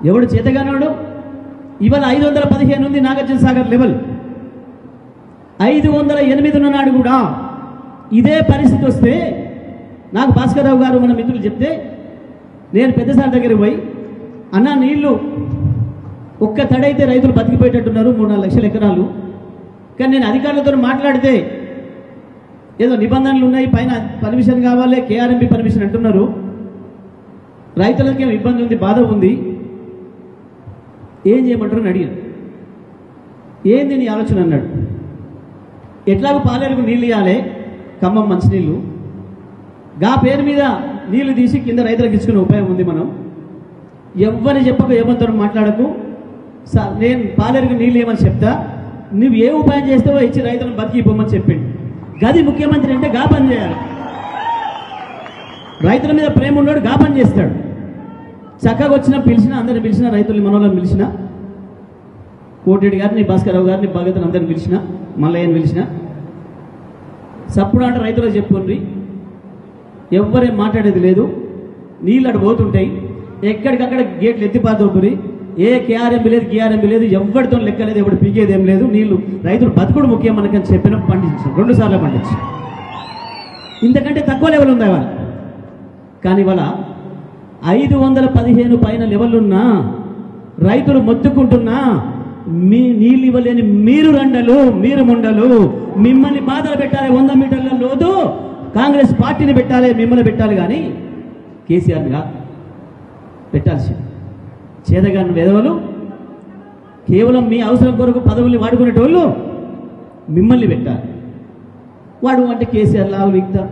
ఎవడు చేతగానోడు? ఇవాళ 515 ఉంది నాగార్జున సాగర్ లెవెల్. 508 ఉన్ననాడు కూడా ఇదే పరిస్థితి వస్తే నాకు భాస్కర్రావు గారు మన మిత్రులు చెప్తే నేను పెద్దసారి దగ్గరికి పోయి అన్న నీళ్లు ఒక్క తడైతే రైతులు బతికిపోయేటట్టున్నారు 3-4 లక్షల ఎకరాలు. కానీ నేను అధికారులతో మాట్లాడితే ఏదో నిబంధనలు ఉన్నాయి, పైన పర్మిషన్ కావాలి, కేఆర్ఎంబి పర్మిషన్ అంటున్నారు. రైతులకేం ఇబ్బంది ఉంది, బాధ ఉంది, ఏం చేయమంటారు అని అడిగాను. ఏంది నీ ఆలోచన అన్నాడు. ఎట్లాగో పాలేరుకు నీళ్ళు ఇవ్వాలి, ఖమ్మం మంచినీళ్ళు, గా పేరు మీద నీళ్లు తీసి కింద రైతులకు ఇచ్చుకునే ఉపాయం ఉంది. మనం ఎవరిని చెప్పక ఎవరితో మాట్లాడకు, నేను పాలేరుకు నీళ్ళు ఏమని చెప్తా, నువ్వు ఏ ఉపాయం చేస్తావో ఇచ్చి రైతులను బతికిపోమని చెప్పిండు. గది ముఖ్యమంత్రి అంటే గా పని చేయాలి. రైతుల మీద ప్రేమ ఉన్నాడు, గా పని చేస్తాడు. చక్కగా వచ్చిన పిలిచిన అందరిని పిలిచిన, రైతుల్ని మనోళ్ళని పిలిచిన, కోటిరెడ్డి గారిని, భాస్కర్రావు గారిని, భగత్ అందరిని పిలిచిన, మల్లయ్యని పిలిచిన. సప్పుడు అంటే రైతులకు చెప్పుకోండి, ఎవ్వరేం మాట్లాడేది లేదు. నీళ్ళు అటు పోతుంటాయి, ఎక్కడికక్కడ గేట్లు ఎత్తిపాతోపురి, ఏ కేఆర్ఎంబి లేదు, కేఆర్ఎంబి లేదు, ఎవరితో లెక్క లేదు, ఎవడు పీకేది ఏం లేదు. నీళ్ళు రైతులు బతుకుడు ముఖ్యం మనకని చెప్పిన పండించాం, 2 సార్లు పండించాం. ఇంతకంటే తక్కువ లెవెల్ ఉంది ఇవాళ. కానీ ఇవాళ 515 పైన లెవెల్లున్నా రైతులు మొత్తుకుంటున్నా మీ నీళ్ళు ఇవ్వలేని మీరు రండలు, మీరు ముండలు, మిమ్మల్ని బాధలు పెట్టాలి. 100 మీటర్ల లోతు కాంగ్రెస్ పార్టీని పెట్టాలి, మిమ్మల్ని పెట్టాలి, కానీ కేసీఆర్గా పెట్టాల్సి. చేతగాని వెధవలు, కేవలం మీ అవసరం కొరకు పదవుల్ని వాడుకునేటోళ్ళు మిమ్మల్ని పెట్టాలి. వాడు అంటే కేసీఆర్ లావు వీక్తా